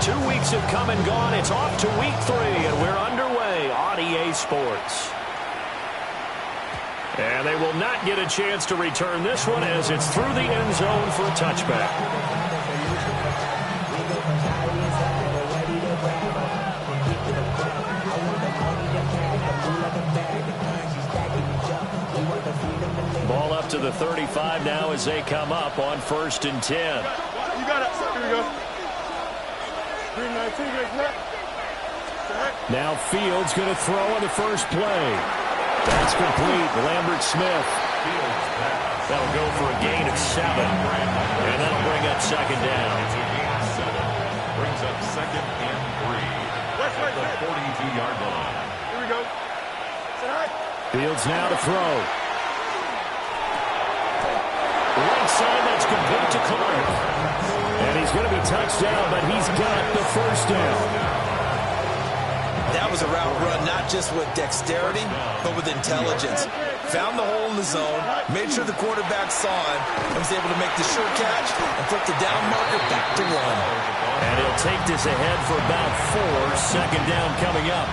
2 weeks have come and gone. It's off to week 3, and we're underway on EA Sports. And they will not get a chance to return this one as it's through the end zone for a touchback. Ball up to the 35 now as they come up on 1st and 10. You got it. Here we go. 3-19. Now Fields going to throw on the first play. That's complete. Lambert Smith. That'll go for a gain of 7. And that'll bring up 2nd down. Brings up 2nd and 3. At the 42-yard line. Here we go. Fields now to throw. Right side, that's complete to Clark. And he's going to be touched down, but he's got the first down. That was a route run, not just with dexterity, but with intelligence. Found the hole in the zone, made sure the quarterback saw him, and was able to make the sure catch and flip the down marker back to 1. And he'll take this ahead for about 4. 2nd down coming up.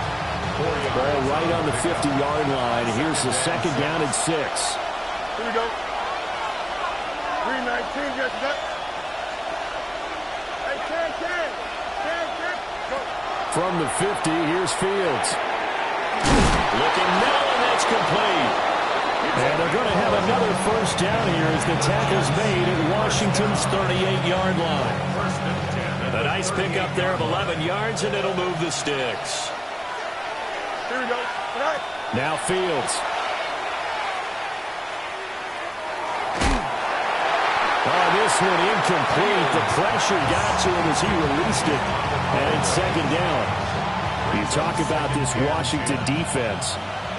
Ball right on the 50-yard line. Here's the 2nd down and 6. Here we go. 3-19. Yes, that. Hey, 10. Go. From the 50, here's Fields. Looking now, and that's complete. And they're going to have another first down here as the tackle's made at Washington's 38-yard line. A nice pickup there of 11 yards, and it'll move the sticks. Here we go. Now Fields. Oh, this one incomplete. The pressure got to him as he released it. And it's 2nd down. You talk about this Washington defense.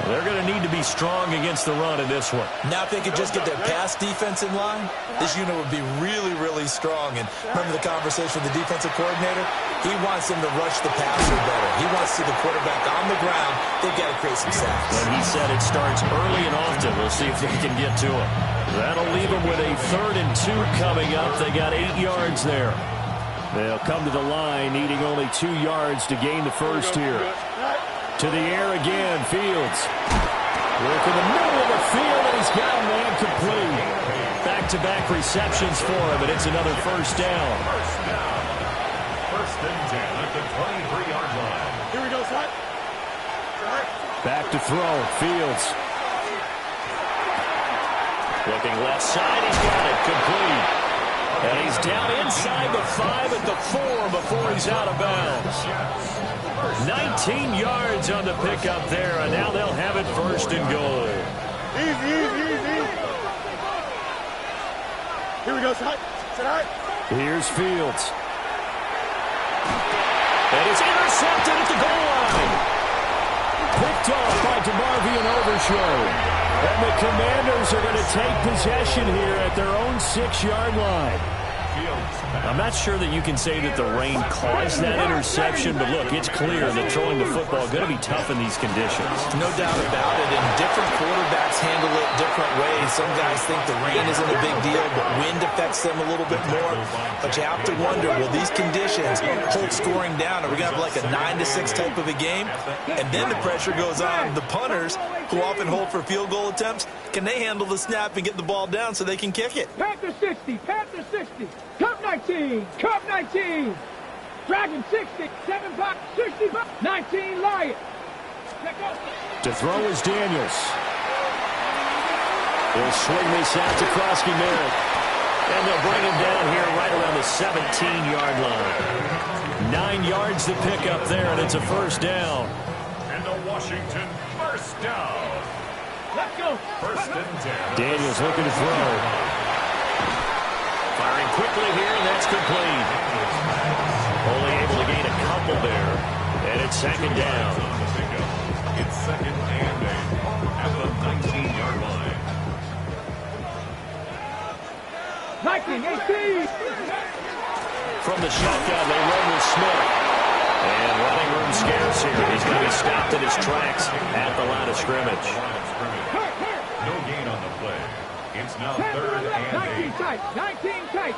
They're going to need to be strong against the run in this one. Now if they could just get their pass defense in line, this unit would be really, really strong. And remember the conversation with the defensive coordinator? He wants them to rush the passer better. He wants to see the quarterback on the ground. They've got to create some sacks. And he said it starts early and often. We'll see if they can get to him. That'll leave them with a 3rd and 2 coming up. They got 8 yards there. They'll come to the line, needing only 2 yards to gain the first here. To the air again, Fields. Work in the middle of the field, and he's got a man complete. Back-to-back receptions for him, and it's another first down. First and 10 at the 23-yard line. Here we go, son. Back to throw, Fields. Looking left side, he's got it, complete. And he's down inside the 5 at the 4 before he's out of bounds. 19 yards on the pickup there, and now they'll have it 1st and goal. Easy. Here we go, son. Here's Fields. And it's intercepted at the goal line. Picked off by DeMarvion Overshow. And the Commanders are going to take possession here at their own 6-yard line. I'm not sure that you can say that the rain caused that interception, but look, it's clear that throwing the football is going to be tough in these conditions. No doubt about it, and different quarterbacks handle it different ways. Some guys think the rain isn't a big deal, but wind affects them a little bit more. But you have to wonder, will these conditions hold scoring down? Are we going to have like a 9-6 type of a game? And then the pressure goes on the punters, who often hold for field goal attempts. Can they handle the snap and get the ball down so they can kick it? Panther 60, Panther 60, Cup 19, Cup 19, Dragon 60, 7-5, 65, 19, Lion. To throw is Daniels. He'll swing this out to Krosky Merritt. And they'll bring him down here right around the 17-yard line. 9 yards to pick up there, and it's a first down. And the Washington first down. Let's go. 1st and 10. Daniels looking to throw. Firing quickly here, and that's complete. Only able to gain a couple there. And it's 2nd down. It's 2nd and 8 at the 19-yard line. 19-18. From the shotgun, they run with Smith. And running room scarce here. He's going to be stopped in his tracks at the line of scrimmage. No gain on the play. It's now 3rd and 8. 19 tight, 19 tight.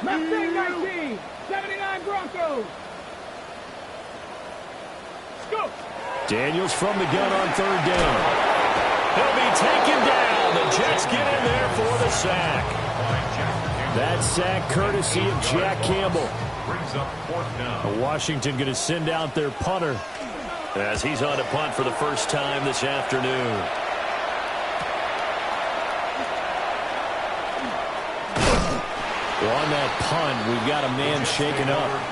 Mustang 19, 79 Broncos. Go. Daniels from the gun on third down. He'll be taken down. The Jets get in there for the sack. That sack courtesy of Jack Campbell. Brings up fourth down. Washington going to send out their punter as he's on to punt for the first time this afternoon. On that punt, we've got a man shaken up.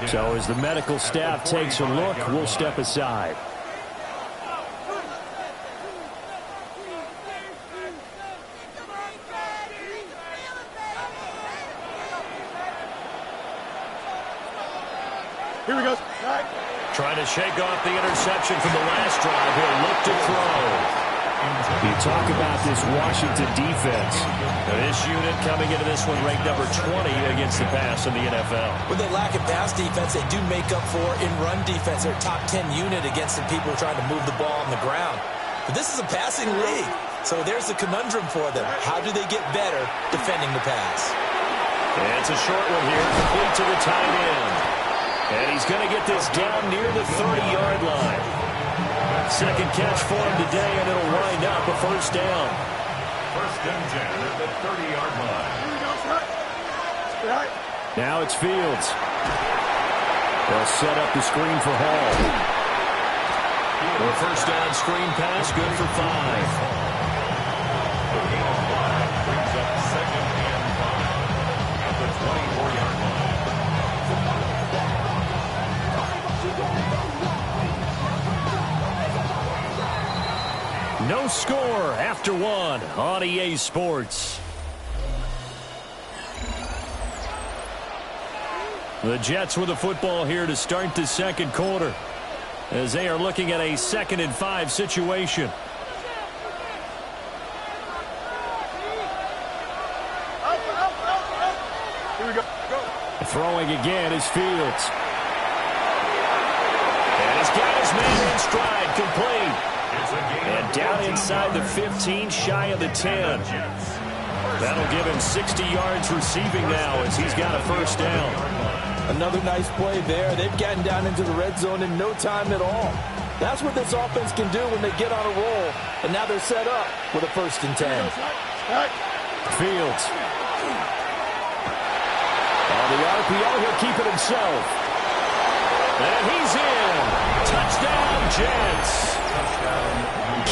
So as the medical staff takes a look, we'll step aside. Here we go. Trying to shake off the interception from the last drive. He'll look to throw. You talk about this Washington defense. This unit coming into this one ranked number 20 against the pass in the NFL. With their lack of pass defense, they do make up for in run defense. They're a top 10 unit against the people trying to move the ball on the ground. But this is a passing league, so there's a conundrum for them. How do they get better defending the pass? And it's a short one here, complete to the tight end. And he's going to get this down near the 30-yard line. Second catch for him today, and it'll wind up a first down. First and 10 at the 30-yard line. Now it's Fields. They'll set up the screen for Hall. The first down screen pass, good for 5. Brings up second and 5 at the 24-yard line. No score after one on EA Sports. The Jets with the football here to start the second quarter as they are looking at a 2nd and 5 situation. Here we go. Throwing again is Fields. And he's got his man in stride, complete. And down inside the 15, shy of the 10. That'll give him 60 yards receiving now as he's got a first down. Another nice play there. They've gotten down into the red zone in no time at all. That's what this offense can do when they get on a roll. And now they're set up with a 1st and 10. Fields. On the RPO, he'll keep it himself. And he's in. Touchdown, Jets.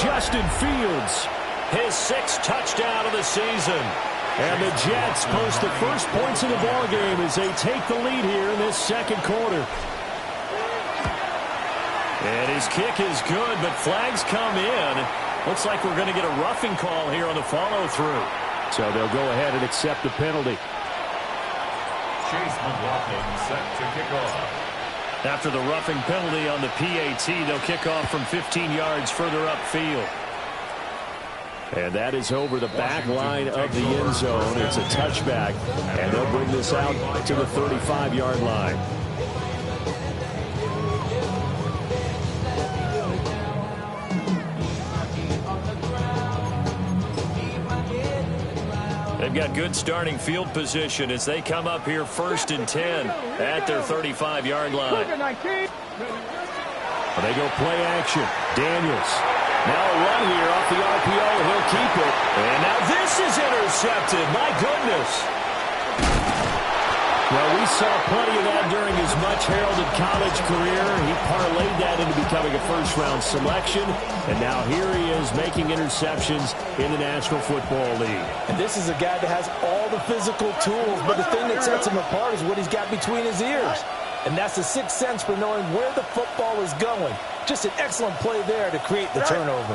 Justin Fields, his 6th touchdown of the season. And the Jets post the first points of the ballgame as they take the lead here in this second quarter. And his kick is good, but flags come in. Looks like we're going to get a roughing call here on the follow-through. So they'll go ahead and accept the penalty. Chase McLaughlin set to kick off. After the roughing penalty on the PAT, they'll kick off from 15 yards further upfield. And that is over the back line of the end zone. It's a touchback, and they'll bring this out to the 35-yard line. They've got good starting field position as they come up here 1st and 10 at their 35-yard line. They go play action. Daniels. Now a run here off the RPO. He'll keep it. And now this is intercepted. My goodness. Well, we saw plenty of that during his much-heralded college career. He parlayed that into becoming a first-round selection. And now here he is making interceptions in the National Football League. And this is a guy that has all the physical tools, but the thing that sets him apart is what he's got between his ears. And that's the 6th sense for knowing where the football is going. Just an excellent play there to create the turnover.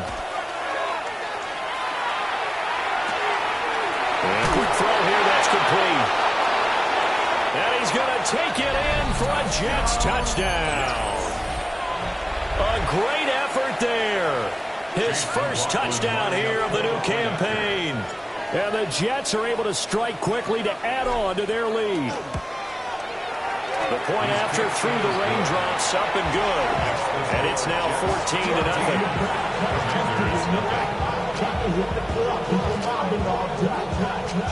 And quick throw here, that's complete. And he's going to take it in for a Jets touchdown. A great effort there. His first touchdown here of the new campaign. And the Jets are able to strike quickly to add on to their lead. The point after through the raindrops, up and good. And it's now 14-0.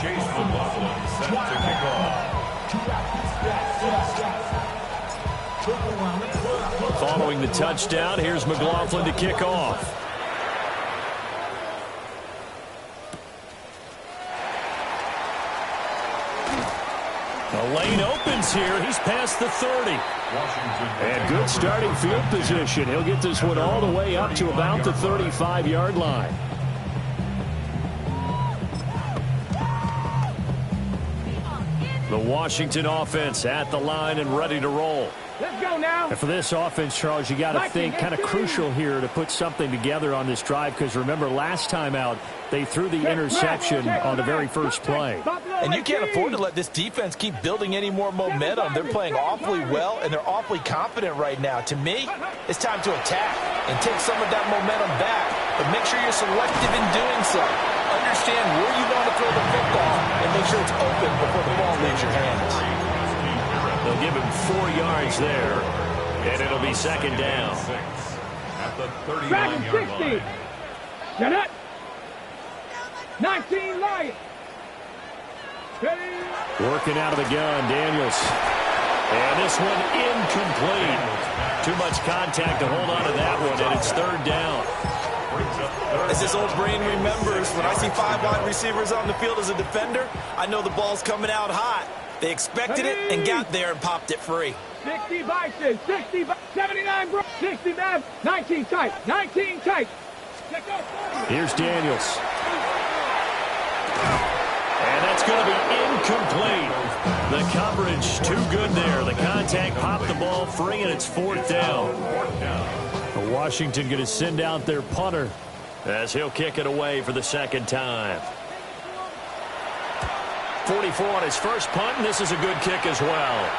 Chase McLaughlin set to kick off. Following the touchdown, here's McLaughlin to kick off. The lane opens here. He's past the 30. And good starting field position. He'll get this one all the way up to about the 35-yard line. The Washington offense at the line and ready to roll. Let's go now. And for this offense, Charles, you got to think kind of crucial here to put something together on this drive, because remember last time out they threw the interception on the very first play. And you can't afford to let this defense keep building any more momentum. They're playing awfully well, and they're awfully confident right now. To me, it's time to attack and take some of that momentum back, but make sure you're selective in doing so. Understand where you want to throw the football and make sure it's open before the ball leaves your hands. They'll give him 4 yards there, and it'll be second down. At the 39-yard 39-yard line. Set up. 19 Lions. Working out of the gun, Daniels. And this one incomplete. Too much contact to hold on to that one, and it's third down. As his old brain remembers, when I see 5 wide receivers on the field as a defender, I know the ball's coming out hot. They expected it and got there and popped it free. 60 Bison, 60, 79, 69, 19 tight, 19 tight. Here's Daniels. And that's going to be incomplete. The coverage too good there. The contact popped the ball free, and it's fourth down. Washington going to send out their punter as he'll kick it away for the second time. 44 on his first punt, and this is a good kick as well.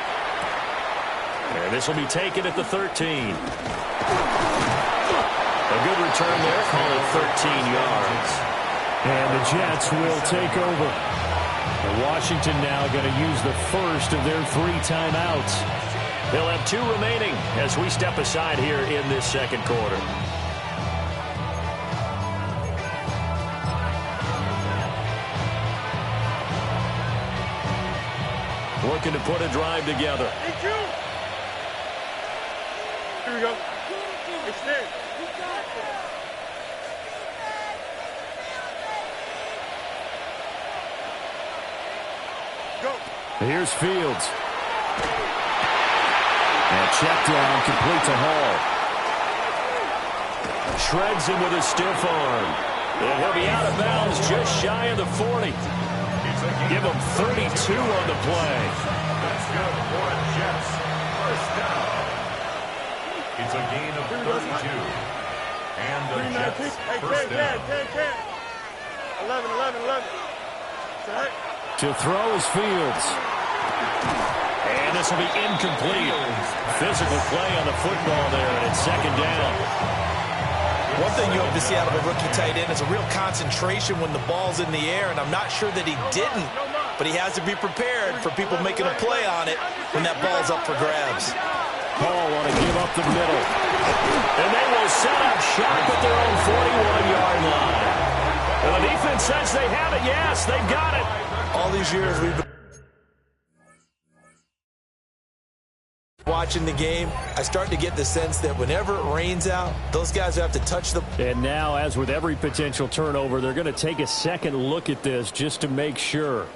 And this will be taken at the 13. A good return there, call it 13 yards. And the Jets will take over. And Washington now going to use the first of their 3 timeouts. They'll have 2 remaining as we step aside here in this second quarter. Looking to put a drive together. Here we go. Extend. Go. Here's Fields. And check down, complete to Hall. Shreds him with a stiff arm. And he'll be out of bounds just shy of the 40. Give him 32 on the play. That's good for a Jets. First down. It's a gain of 32. And the Jets first down. 11. To throw is Fields. And this will be incomplete. Physical play on the football there, and it's second down. One thing you hope to see out of a rookie tight end is a real concentration when the ball's in the air, and I'm not sure that he didn't, but he has to be prepared for people making a play on it when that ball's up for grabs. Hall want to give up the middle. And they will set up shop at their own 41-yard line. And the defense says they have it. Yes, they've got it. All these years we've been watching the game, I start to get the sense that whenever it rains out, those guys have to touch the... And now, as with every potential turnover, they're going to take a second look at this just to make sure.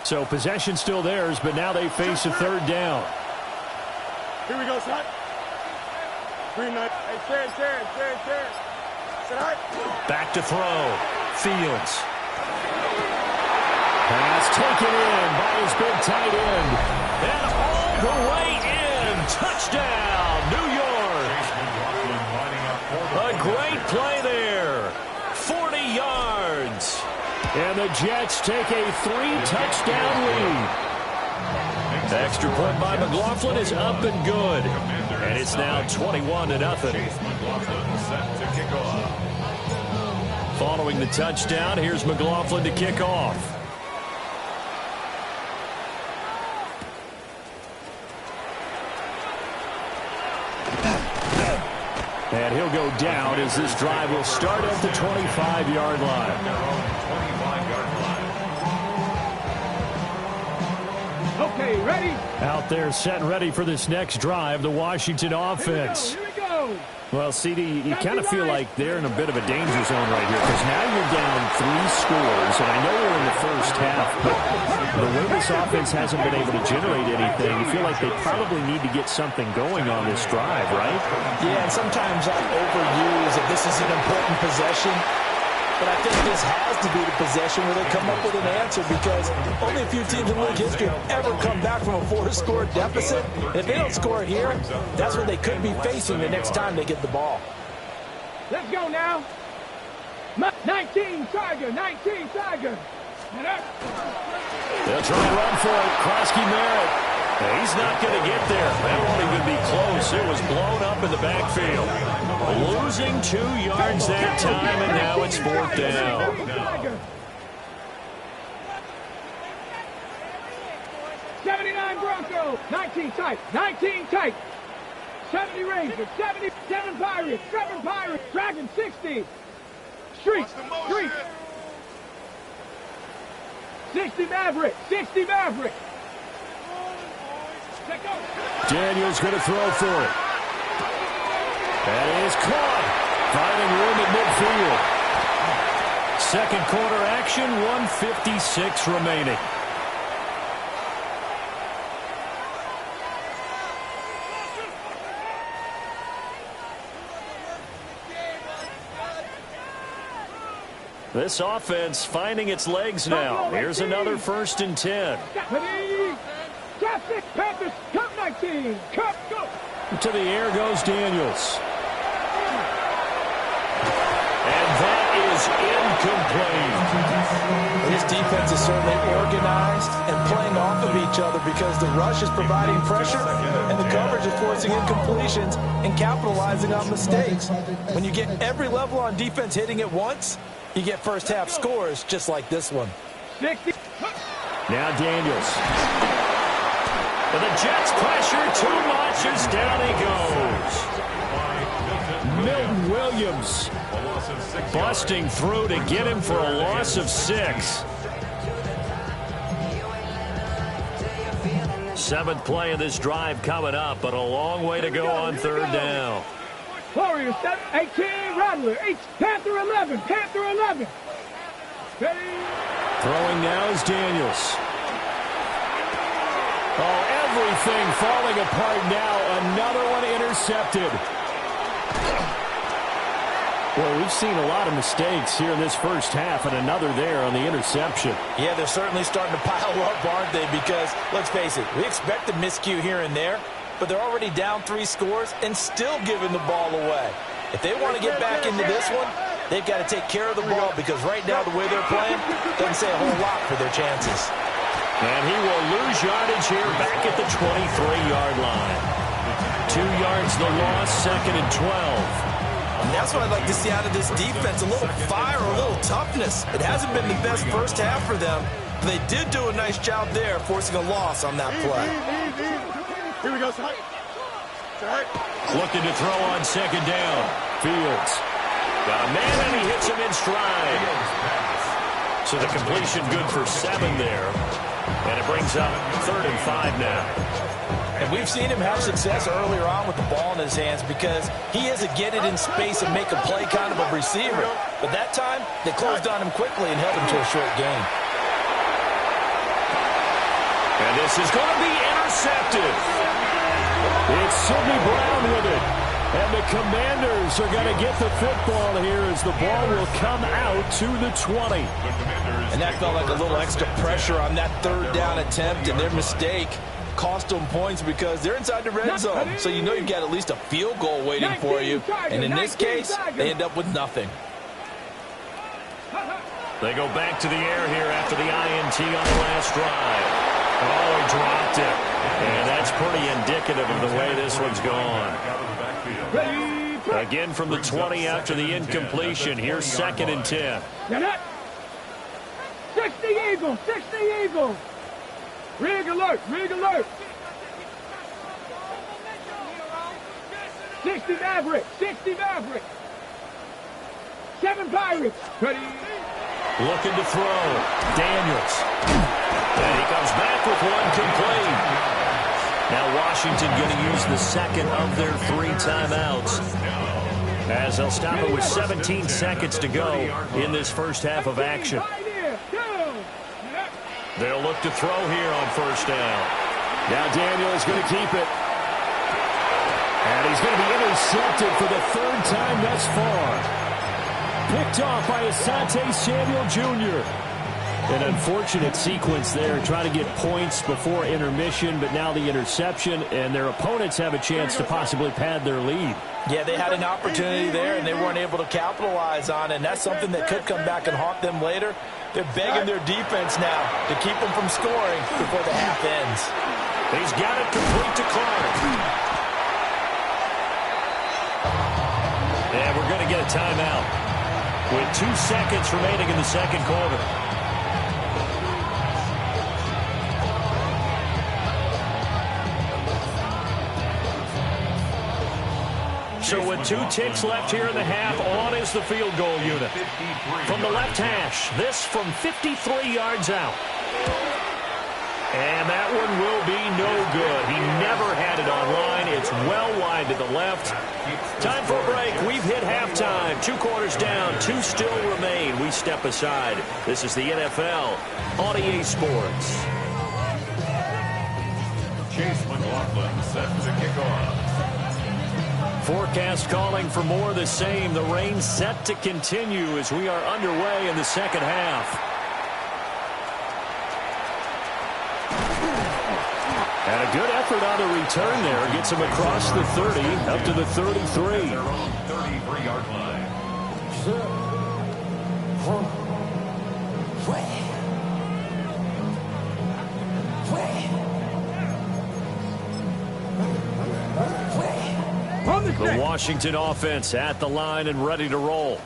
So possession still theirs, but now they face a third down. Here we go, son. Hey, Sharon. Back to throw. Fields. Pass taken in by his big tight end. And all the way in. Touchdown, New York. A great play there. 40 yards. And the Jets take a 3-touchdown lead. The extra point by McLaughlin is up and good. And it's now 21-0. Following the touchdown, here's McLaughlin to kick off. And he'll go down as this drive will start at the 25-yard line. Okay, ready? Out there set and ready for this next drive, the Washington offense. Here we go. Well, CD, you kind of feel like they're in a bit of a danger zone right here because now you're down 3 scores, and I know we're in the first half, but the way this offense hasn't been able to generate anything, you feel like they probably need to get something going on this drive, right? Yeah, and sometimes I overuse that this is an important possession. But I think this has to be the possession where they come up with an answer because only a few teams in league history have ever come back from a 4-score deficit. And if they don't score here, that's what they could be facing the next time they get the ball. Let's go now. 19 Tiger. They'll try and run for it. Krosky Merritt. He's not going to get there. That won't even be close. It was blown up in the backfield. Losing 2 yards that time, and now it's 4th down. 79 Broncos. 19 tight. 70 Rangers. 77 Pirates. 7 Pirates. Dragon 60. Street. 60 Maverick. Daniels going to throw for it. That is caught. Finding room at midfield. Second quarter action, 1:56 remaining. This offense finding its legs now. Here's another 1st and 10. Panthers, Cup 19. Cup, go. To the air goes Daniels. And that is incomplete. This defense is certainly organized and playing off of each other because the rush is providing pressure and the coverage is forcing incompletions and capitalizing on mistakes. When you get every level on defense hitting at once, you get first half scores just like this one. 60. Now Daniels. But the Jets pressure too much as down he goes. Milton Williams busting through to get him for a loss of 6. 7th play of this drive coming up, but a long way to go on 3rd down. Warriors 18, Rattler 8, Panther 11. Ready? Throwing now is Daniels. Oh, everything falling apart now. Another one intercepted. Well, we've seen a lot of mistakes here in this first half, and another there on the interception. Yeah, they're certainly starting to pile up, aren't they? Because, let's face it, we expect a miscue here and there, but they're already down 3 scores and still giving the ball away. If they want to get back into this one, they've got to take care of the ball because right now the way they're playing doesn't say a whole lot for their chances. And he will lose yardage here back at the 23-yard line. 2 yards the loss, 2nd and 12. And that's what I'd like to see out of this defense, a little fire, a little toughness. It hasn't been the best first half for them, but they did do a nice job there forcing a loss on that play. Here we go, Looking to throw on 2nd down. Fields. Got a man and he hits him in stride. So the completion good for 7 there. And it brings up 3rd and 5 now. And we've seen him have success earlier on with the ball in his hands because he is a get it in space and make a play kind of a receiver. But that time, they closed on him quickly and held him to a short gain. And this is going to be intercepted. It's Sidney Brown with it. And the Commanders are going to get the football here as the ball will come out to the 20. And that felt like a little extra pressure on that third down attempt, and their mistake cost them points because they're inside the red zone. So you know you've got at least a field goal waiting for you. And in this case, they end up with nothing. They go back to the air here after the INT on the last drive. Oh, he dropped it. And that's pretty indicative of the way this one's gone. Again from the 20 after the incompletion. Here's 2nd and 10. 60 Eagles, 60 Eagles. Rig alert, rig alert. 60 Maverick, 60 Maverick. 7 Pirates. Ready. Looking to throw. Daniels. And he comes back with one complete. Now Washington going to use the second of their 3 timeouts, as they'll stop it with 17 seconds to go in this first half of action. They'll look to throw here on first down. Now Daniel is going to keep it. And he's going to be intercepted for the 3rd time thus far. Picked off by Asante Samuel Jr. An unfortunate sequence there, trying to get points before intermission, but now the interception, and their opponents have a chance to possibly pad their lead. Yeah, they had an opportunity there, and they weren't able to capitalize on it, and that's something that could come back and haunt them later. They're begging their defense now to keep them from scoring before the half ends. He's got it complete to Clark. And we're going to get a timeout with 2 seconds remaining in the second quarter. So with 2 ticks left here in the half, on is the field goal unit. From the left hash, this from 53 yards out. And that one will be no good. He never had it on line. It's well wide to the left. Time for a break. We've hit halftime. 2 quarters down. 2 still remain. We step aside. This is the NFL on EA Sports. Chase McLaughlin set to kick off. Forecast calling for more of the same. The rain set to continue as we are underway in the second half. And a good effort on the return there. Gets him across the 30, up to the 33. Their own 33-yard line. The Washington offense at the line and ready to roll.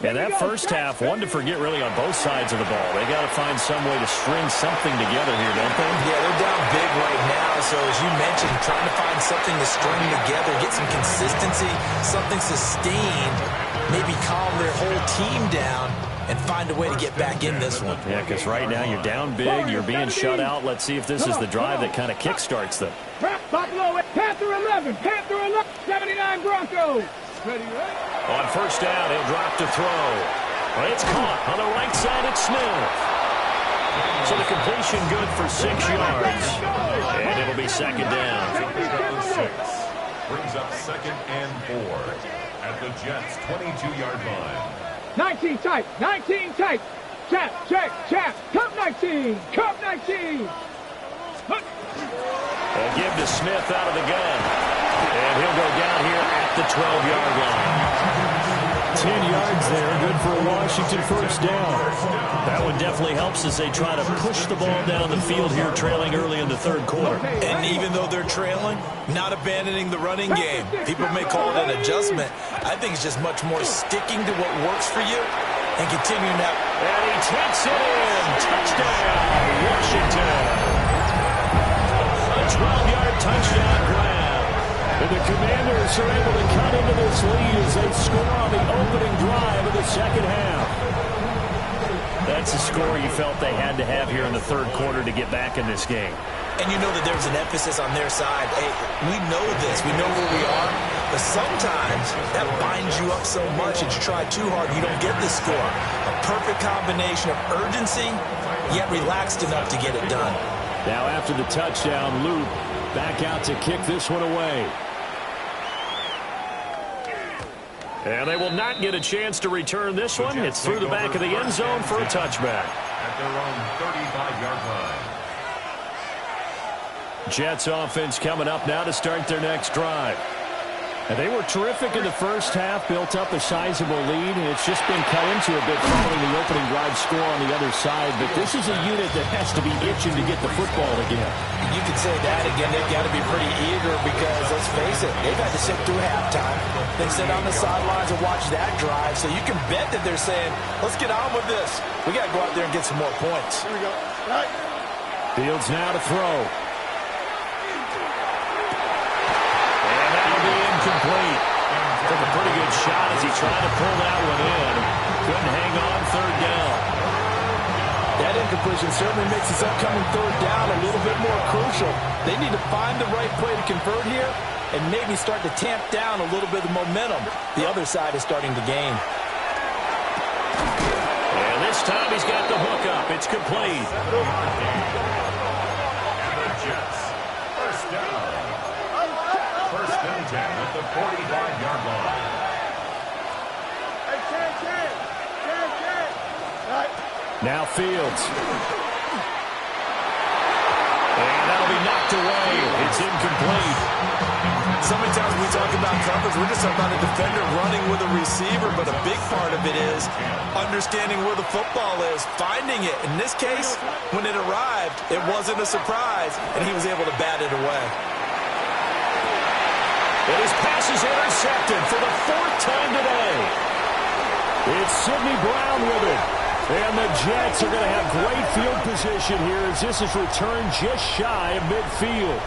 And that first half, one to forget really on both sides of the ball. They got to find some way to string something together here, don't they? Yeah, they're down big right now. So as you mentioned, trying to find something to string together, get some consistency, something sustained, maybe calm their whole team down and find a way to get back in this one. Yeah, because right now you're down big, you're being shut out. Let's see if this is the drive that kind of kickstarts them. Buffalo, Panther 11, Panther 11, 79 Broncos. Ready, right? On first down, he'll drop to throw. Well, it's caught on the right side. It's Smith. So the completion good for 6 yards. And it'll be second down. 6 brings up 2nd and 4 at the Jets' 22-yard line. 19 tight, 19 tight. Chap, check, chap. Cup 19, Cup 19. They'll give to Smith out of the gun. And he'll go down here at the 12-yard line. 10 yards there, good for a Washington first down. That one definitely helps as they try to push the ball down the field here, trailing early in the third quarter. And even though they're trailing, not abandoning the running game. People may call it an adjustment. I think it's just much more sticking to what works for you and continuing that. And he takes it in. Touchdown, Washington. A 12-yard touchdown grab. And the Commanders are able to cut into this lead as they score on the opening drive of the second half. That's a score you felt they had to have here in the third quarter to get back in this game. And you know that there's an emphasis on their side. Hey, we know this. We know where we are. But sometimes that binds you up so much that you try too hard, you don't get this score. A perfect combination of urgency, yet relaxed enough to get it done. Now after the touchdown, Luke back out to kick this one away. And they will not get a chance to return this one. It's through the back of the end zone for a touchback. At their own 35-yard line. Jets offense coming up now to start their next drive. And they were terrific in the first half, built up a sizable lead, and it's just been cut into a bit following the opening drive score on the other side. But this is a unit that has to be itching to get the football again. You could say that again. They've got to be pretty eager because, let's face it, they've had to sit through halftime, then sit on the sidelines and watch that drive. So you can bet that they're saying, let's get on with this. We got to go out there and get some more points. Here we go. Right. Fields now to throw. Incomplete. Took a pretty good shot as he tried to pull that one in. Couldn't hang on third down. That incompletion certainly makes this upcoming third down a little bit more crucial. They need to find the right play to convert here and maybe start to tamp down a little bit of momentum. The other side is starting to gain. And this time he's got the hook up. It's complete. And the Jets, first down. First and 10 at the 45-yard line. Hey, Ken. Right. Now Fields. And that'll be knocked away. It's incomplete. So many times we talk about coverage, we're just talking about a defender running with a receiver, but a big part of it is understanding where the football is, finding it. In this case, when it arrived, it wasn't a surprise, and he was able to bat it away. And his pass is intercepted for the fourth time today. It's Sidney Brown with it. And the Jets are going to have great field position here as this is returned just shy of midfield.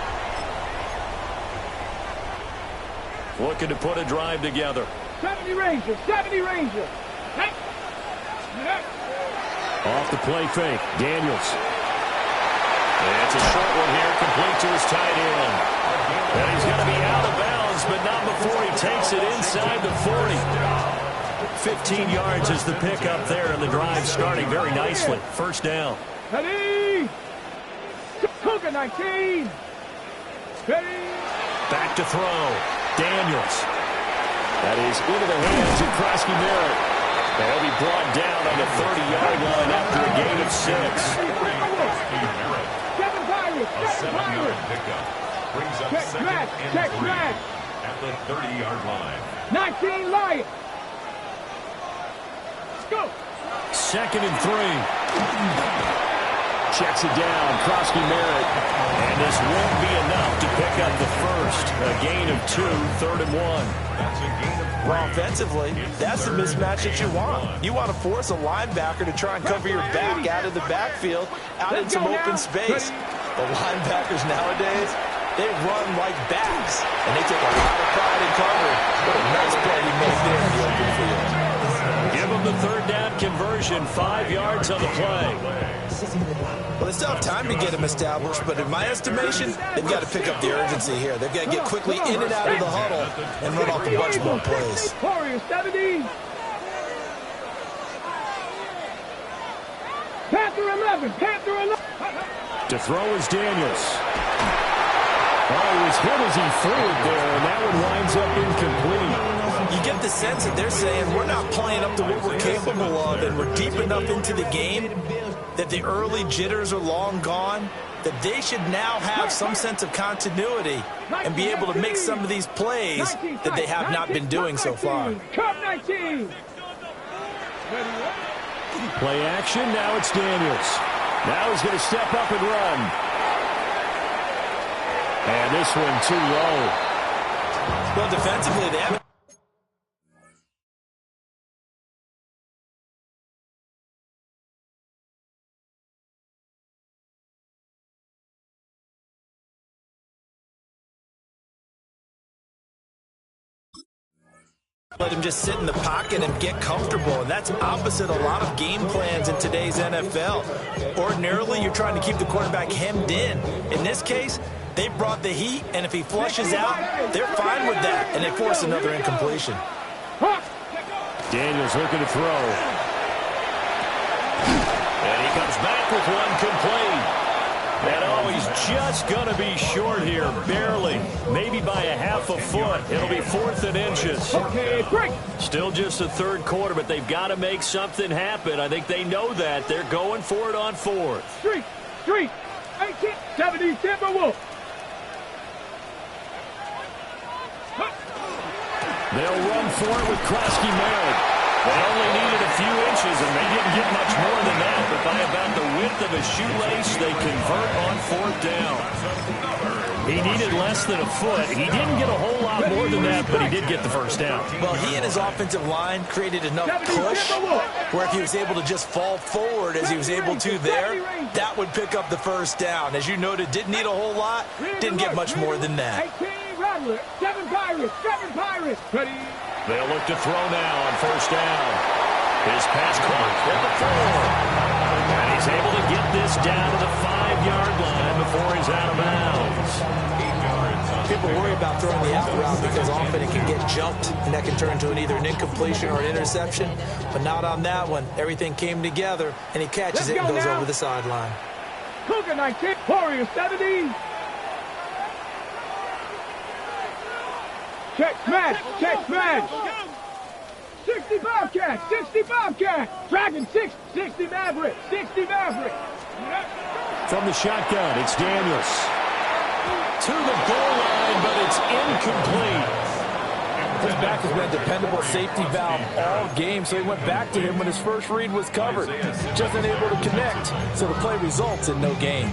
Looking to put a drive together. 70 Rangers, 70 Rangers. Hey. Off the play fake, Daniels. And it's a short one here, complete to his tight end. And he's going to be out of bounds, but not before he takes it inside the 40. 15 yards is the pickup there, and the drive starting very nicely. First down. Ready. Cougar 19. Ready. Back to throw. Daniels. That is into the hands of Krosky Merritt. They'll be brought down on the 30-yard line after a gain of 6. A 7-yard pickup. Brings up second and 3 at the 30-yard line. 19 Lions. Let's go. Second and 3. Checks it down, Krosky Merritt. And this won't be enough to pick up the first. A gain of 2, third and 1. That's a gain of 3. Well, offensively, that's the mismatch that you want. You want to force a linebacker to try and cover your back out of the backfield, out in some open space. The linebackers nowadays, they run like backs, and they take a lot of pride in covering. What a nice play he made there in the open field. Give them the third down conversion, 5 yards on the play. Well, they still have time to get him established, but in my estimation, they've got to pick up the urgency here. They've got to get quickly in and out of the huddle and run off a bunch more plays. Warriors 70. Panther 11. Panther 11. To throw is Daniels. Oh, he was hit as he threw it there, and that one winds up incomplete. You get the sense that they're saying we're not playing up to what we're capable of, and we're deep enough into the game that the early jitters are long gone, that they should now have some sense of continuity and be able to make some of these plays that they have not been doing so far. Cup 19. Play action, now it's Daniels. Now he's going to step up and run. And this one too low. Well, defensively, they haven't. Let him just sit in the pocket and get comfortable, and that's opposite a lot of game plans in today's NFL. Ordinarily, you're trying to keep the quarterback hemmed in. In this case, they brought the heat, and if he flushes out, they're fine with that, and they force another incompletion. Daniels looking to throw. And he comes back with one complete. And oh, he's just going to be short here, barely. Maybe by a half a foot. It'll be 4th and inches. Okay, great. Still just the 3rd quarter, but they've got to make something happen. I think they know that. They're going for it on 4th. Street, 1870 Timberwolves. They'll run for it with Krosky-Merritt. They only needed a few inches, and they didn't get much more than that. But by about the width of a shoelace, they convert on 4th down. He needed less than a foot. He didn't get a whole lot more than that, but he did get the first down. Well, he and his offensive line created enough push where if he was able to just fall forward as he was able to there, that would pick up the first down. As you noted, didn't need a whole lot, didn't get much more than that. 18 Rattler, 7 Pirates. Ready. They'll look to throw now on 1st down. His pass clock at the 4. And he's able to get this down to the 5-yard line before he's out of bounds. People worry about throwing the out route because often it can get jumped, and that can turn to either an incompletion or an interception. But not on that one. Everything came together, and he catches it and goes over the sideline. Cougar 19, Warriors 70. Check smash. 60 Bobcat. Dragon 60 Maverick. From the shotgun, it's Daniels. To the goal line, but it's incomplete. His back has been a dependable safety valve all game, so he went back to him when his first read was covered. Just unable to connect, so the play results in no gain.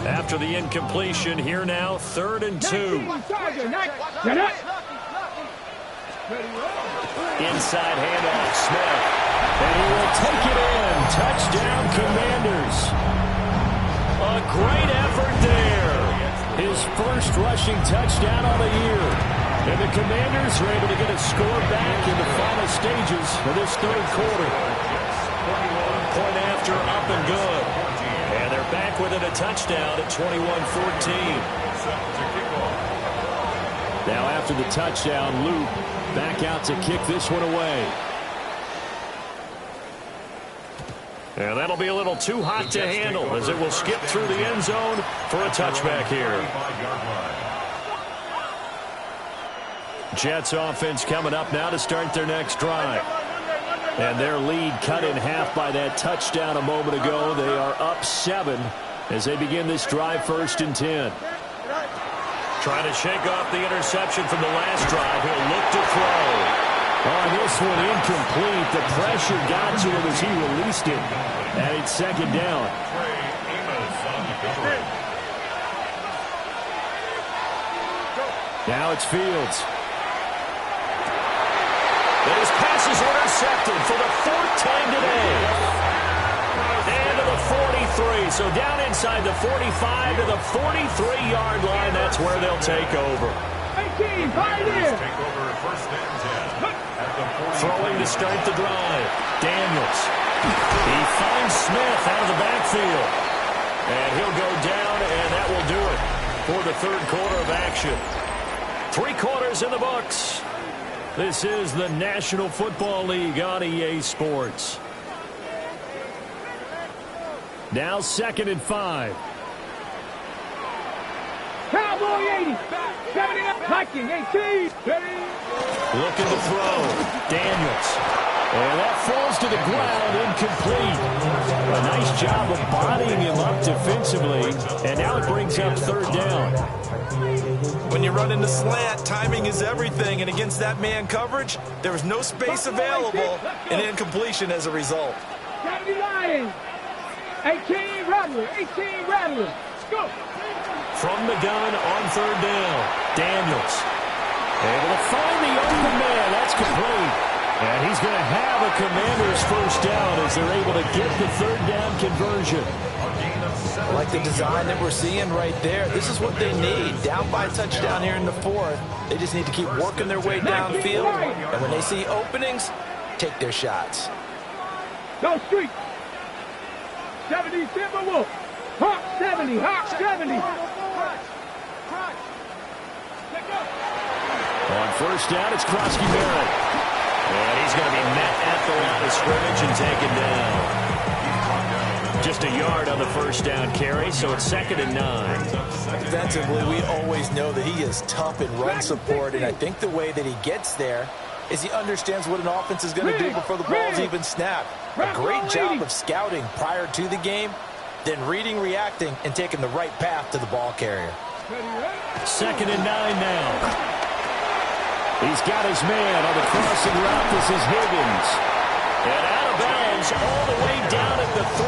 After the incompletion, here now, 3rd and 2. Inside handoff, Smith. And he will take it in. Touchdown, Commanders. A great effort there. His first rushing touchdown on the year. And the Commanders are able to get a score back in the final stages of this 3rd quarter. Point after, up and good. And they're back within a touchdown at 21-14. Now after the touchdown, Luke back out to kick this one away. And that'll be a little too hot to handle as it will skip through the end zone for a touchback here. Jets offense coming up now to start their next drive. And their lead cut in half by that touchdown a moment ago. They are up 7 as they begin this drive, 1st and 10. Trying to shake off the interception from the last drive. He'll look to throw. On this one, incomplete. The pressure got to him as he released it. And it's 2nd down. Now it's Fields. And his pass is intercepted for the 4th time today. And to the 43. So down inside the 45 to the 43-yard line. That's where they'll take over. 18, pioneer. Throwing to start the drive. Daniels. He finds Smith out of the backfield. And he'll go down, and that will do it for the 3rd quarter of action. 3 quarters in the books. This is the National Football League on EA Sports. Now 2nd and 5. Cowboy 80. 70 up. Viking 18. Looking to throw. Daniels. And that falls to the ground, incomplete. A nice job of bodying him up defensively. And now it brings up 3rd down. When you run into slant, timing is everything. And against that man coverage, there was no space available and incompletion as a result. 70 Lions. 18 Rattler. Go. From the gun on 3rd down. Daniels. Able to find the open man. That's complete. And he's going to have a Commander's first down as they're able to get the 3rd down conversion. I like the design that we're seeing right there. This is what they need. Down by a touchdown here in the 4th. They just need to keep working their way downfield. And when they see openings, take their shots. Go street. 70 Timberwolves. Hawk 70. On first down, it's Krosky Barrett. And he's going to be met at the line of scrimmage and taken down. Just a yard on the first down carry, so it's 2nd and 9. Defensively, we always know that he is tough in run support, and I think the way that he gets there is he understands what an offense is going to do before the ball's even snapped. A great job of scouting prior to the game, then reading, reacting, and taking the right path to the ball carrier. 2nd and 9 now. He's got his man on the crossing route. This is Higgins. And out of bounds all the way down at the 3.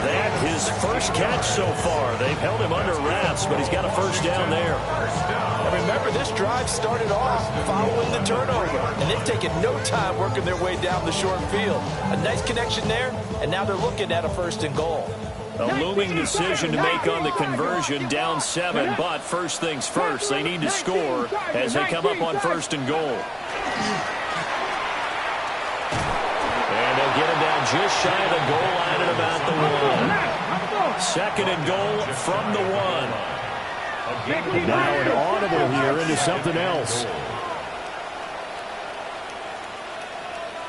That his first catch so far. They've held him under wraps, but he's got a first down there. And remember, this drive started off following the turnover, and they've taken no time working their way down the short field. A nice connection there, and now they're looking at a 1st and goal. A looming decision to make on the conversion, down 7, but first things first, they need to score as they come up on 1st and goal. And they'll get him down just shy of the goal line at about the 1. 2nd and goal from the 1. Now an audible here into something else.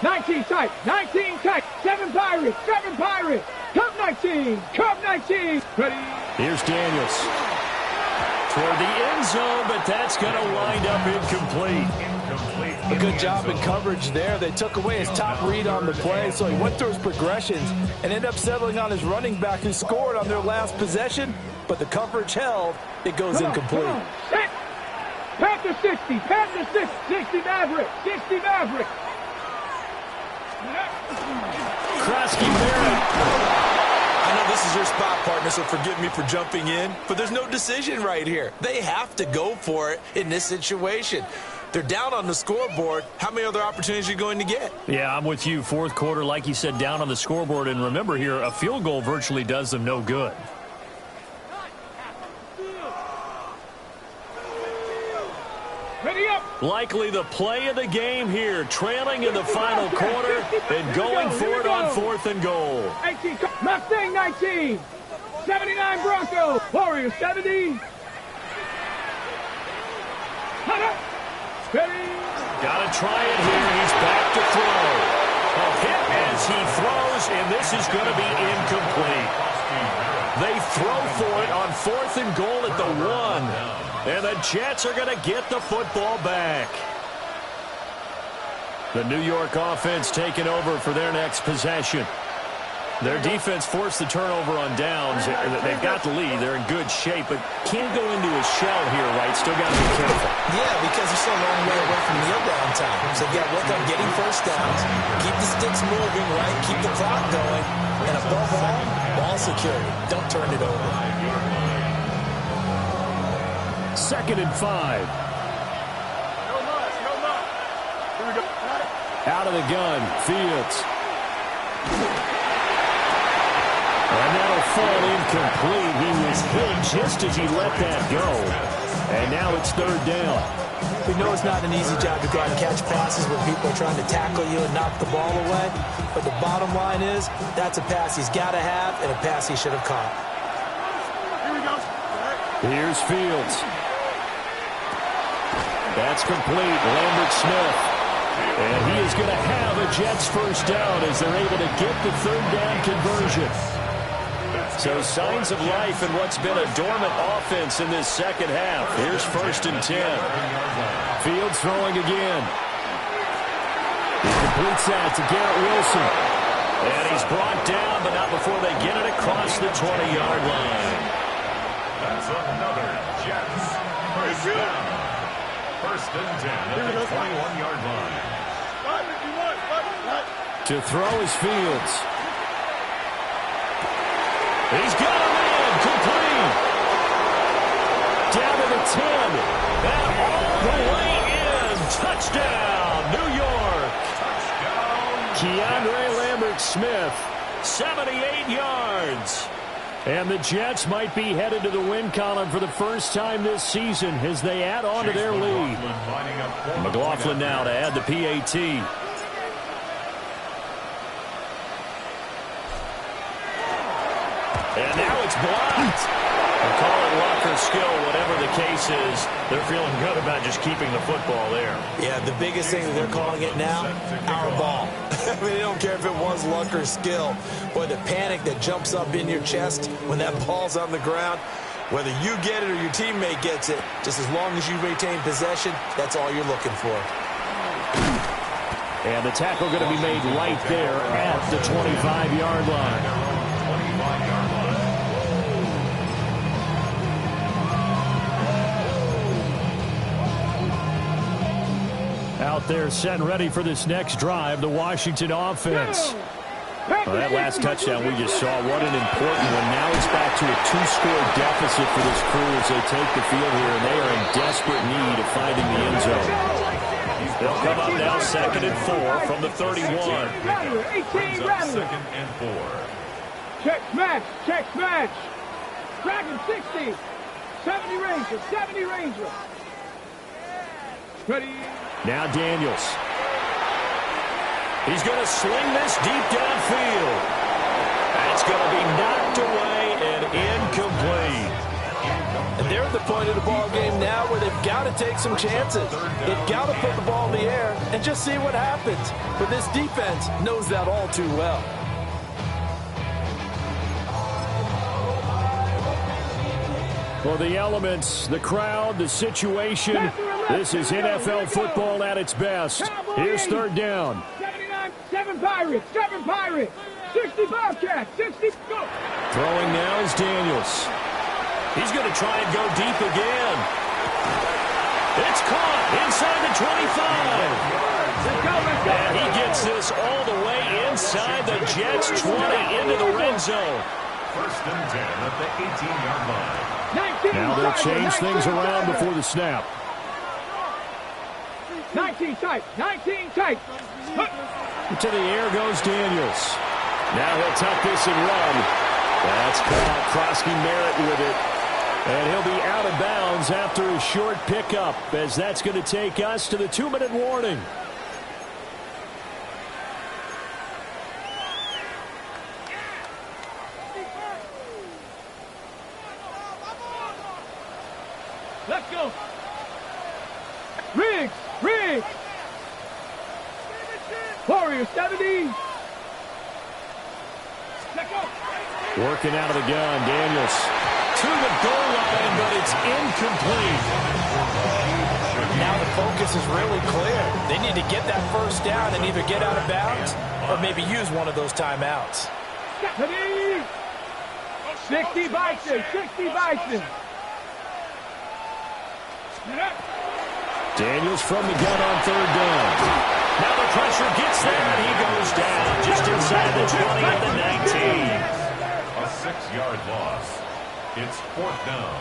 19 tight, 19 tight, 7 Pirates, 7 Pirates. Cup 19, Cup 19. Ready? Here's Daniels. Toward the end zone, but that's going to wind up incomplete. A good job in coverage there. They took away his top read on the play, so he went through his progressions and ended up settling on his running back who scored on their last possession, but the coverage held. It goes incomplete. Set. Panther 60, Panther 60, 60 Maverick, 60 Maverick. Krosky Barrett. I know this is your spot, partner, so forgive me for jumping in, but there's no decision right here. They have to go for it in this situation. They're down on the scoreboard. How many other opportunities are you going to get? Yeah, I'm with you. 4th quarter, like you said, down on the scoreboard. And remember here, a field goal virtually does them no good. Ready up. Likely the play of the game here, trailing in the final quarter and going for it on 4th and goal. 18, Mustang 19, 79 Broncos, Warriors 70. Ready. Got to try it here. He's back to throw. A hit as he throws, and this is going to be incomplete. They throw for it on 4th and goal at the 1. And the Jets are going to get the football back. The New York offense taking over for their next possession. Their defense forced the turnover on downs. They've got the lead. They're in good shape, but can't go into a shell here, right? Still got to be careful. Yeah, because they're so long way away from kneel down time. So you got to work on getting first downs, keep the sticks moving, right? Keep the clock going. And above all, ball security. Don't turn it over. 2nd and 5. No much, no much. Here we go. Out of the gun, Fields. And that'll fall incomplete. He was hit just as he let that go. And now it's 3rd down. We know it's not an easy job to go out and catch passes when people are trying to tackle you and knock the ball away. But the bottom line is, that's a pass he's got to have and a pass he should have caught. Here we go. Here's Fields. That's complete. Lambert Smith. And he is going to have a Jets first down as they're able to get the 3rd down conversion. So signs of life in what's been a dormant offense in this 2nd half. Here's 1st and 10. Fields throwing again. He completes that to Garrett Wilson. And he's brought down, but not before they get it across the 20-yard line. That's another Jets first down. 1st and 10 at the 21-yard line. To throw is Fields. He's got a man, complete. Down to the 10. And all the way in. Touchdown, New York. Keandre Lambert-Smith, 78 yards. And the Jets might be headed to the win column for the first time this season as they add on to their lead. McLaughlin now to add the PAT. And now it's blocked. They'll call it luck or skill, whatever the case is, they're feeling good about just keeping the football there. Yeah, the biggest thing that they're calling it now, our ball. I mean, they don't care if it was luck or skill. Boy, the panic that jumps up in your chest when that ball's on the ground, whether you get it or your teammate gets it, just as long as you retain possession, that's all you're looking for. And the tackle going to be made right there at the 25-yard line. Out there set and ready for this next drive, the Washington offense. Well, that last touchdown we just saw, what an important one. Now it's back to a 2-score deficit for this crew as they take the field here, and they are in desperate need of finding the end zone. They'll come up now 2nd and 4 from the 31. Brings up 2nd and 4. Check smash, check smash. Dragon 60. 70 Ranger, 70 Ranger. Ready. Now Daniels. He's going to sling this deep downfield. That's going to be knocked away and incomplete. And they're at the point of the ball game now where they've got to take some chances. They've got to put the ball in the air and just see what happens. But this defense knows that all too well. For the elements, the crowd, the situation, this is NFL football at its best. Here's 3rd down. 79, 7 Pirates, 7 Pirates. 60 Bobcats, 60, go. Throwing now is Daniels. He's going to try and go deep again. It's caught inside the 25. And he gets this all the way inside the Jets' 20 into the red zone. 1st and 10 at the 18-yard line. Now they'll change things around before the snap. 19 tight, 19 tight. To the air goes Daniels. Now he'll tuck this and run. That's caught. Krosky Merritt with it. And he'll be out of bounds after a short pickup, as that's going to take us to the 2-minute warning. Let's go. Riggs, Riggs. Warrior 70. Let's go. Working out of the gun, Daniels. To the goal line, but it's incomplete. Now the focus is really clear. They need to get that 1st down and either get out of bounds or maybe use one of those timeouts. 60 Bison, 60 Bison. Daniels from the gun on 3rd down. Now the pressure gets there, and he goes down just inside the 20 at the 19. A 6-yard loss. It's 4th down.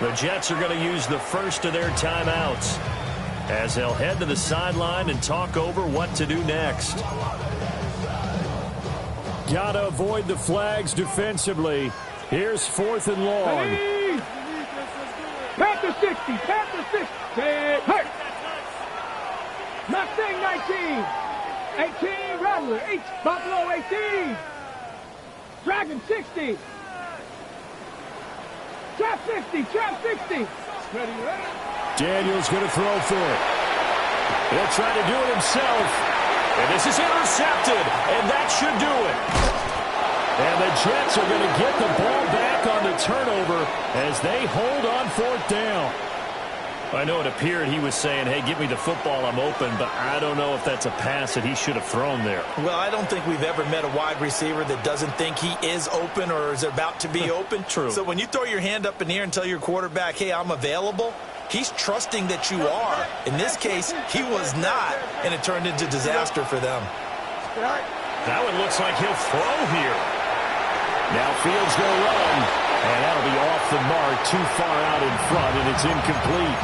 The Jets are going to use the first of their timeouts as they'll head to the sideline and talk over what to do next. Got to avoid the flags defensively. Here's 4th and long. Panther 60, Panther 60. Hurt. Mustang 19. 18, Rattler. 8, Buffalo 18. Dragon 60. Trap 60, Trap 60. Ready, ready. Daniels going to throw for it. He'll try to do it himself. And this is intercepted, and that should do it. And the Jets are going to get the ball back on the turnover as they hold on 4th down. I know it appeared he was saying, hey, give me the football, I'm open, but I don't know if that's a pass that he should have thrown there. Well, I don't think we've ever met a wide receiver that doesn't think he is open or is about to be open. True. So when you throw your hand up in the air and tell your quarterback, hey, I'm available, he's trusting that you are. In this case, he was not, and it turned into disaster for them. That one looks like he'll throw here. Now Fields going to run, and that'll be off the mark, too far out in front, and it's incomplete.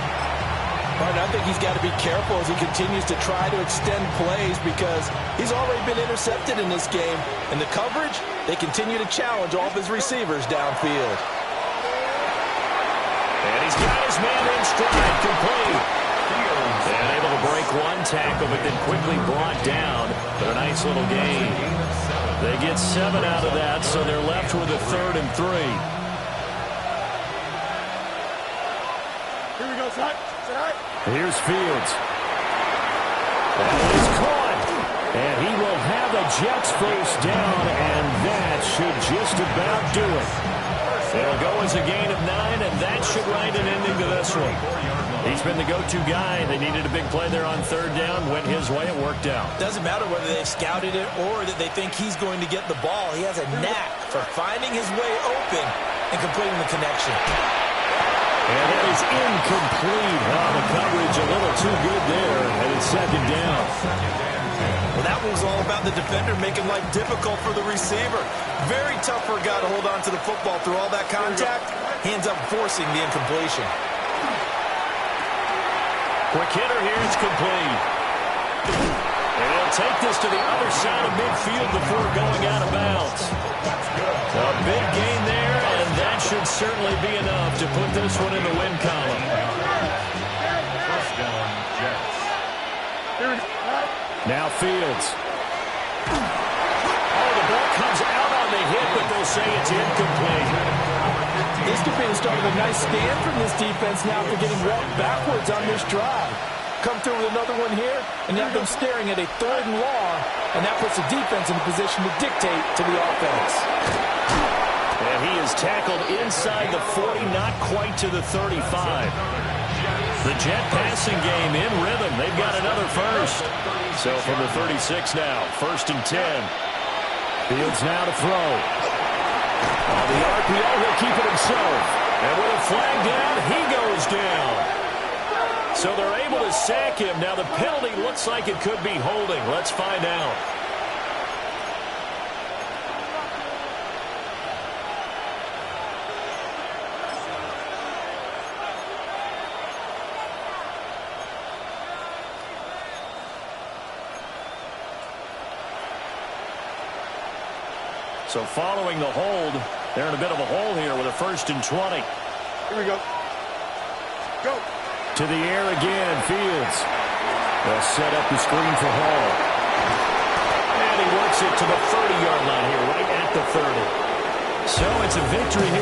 Right, I think he's got to be careful as he continues to try to extend plays because he's already been intercepted in this game. And the coverage, they continue to challenge all of his receivers downfield. And he's got his man in stride, complete. And able to break one tackle, but then quickly brought down. But a nice little gain. They get 7 out of that, so they're left with a 3rd and 3. Here's Fields. That is caught. And he will have the Jets first down, and that should just about do it. It'll go as a gain of 9, and that should write an ending to this one. He's been the go-to guy. They needed a big play there on third down. Went his way. It worked out. Doesn't matter whether they've scouted it or that they think he's going to get the ball. He has a knack for finding his way open and completing the connection. And that is incomplete. Oh, the coverage a little too good there, and it's second down. Well, that was all about the defender making life difficult for the receiver. Very tough for a guy to hold on to the football through all that contact. He ends up forcing the incompletion. Quick hitter here, it's complete. And he'll take this to the other side of midfield before going out of bounds. A big gain there, and that should certainly be enough to put this one in the win column. First down, Jets. Now Fields. Oh, the ball comes out on the hit, but they'll say it's incomplete. This could be the start of a nice stand from this defense now after getting walked backwards on this drive. Come through with another one here, and you have them staring at a 3rd and long, and that puts the defense in a position to dictate to the offense. And he is tackled inside the 40, not quite to the 35. The Jet passing game in rhythm. They've got another first. So from the 36 now, 1st and 10. Fields now to throw. On the RPO, he'll keep it himself. And with a flag down, he goes down. So they're able to sack him. Now the penalty looks like it could be holding. Let's find out. So following the hold, they're in a bit of a hole here with a 1st and 20. Here we go. Go. To the air again, Fields. They'll set up the screen for Hall. And he works it to the 30-yard line here, right at the 30. So it's a victory here.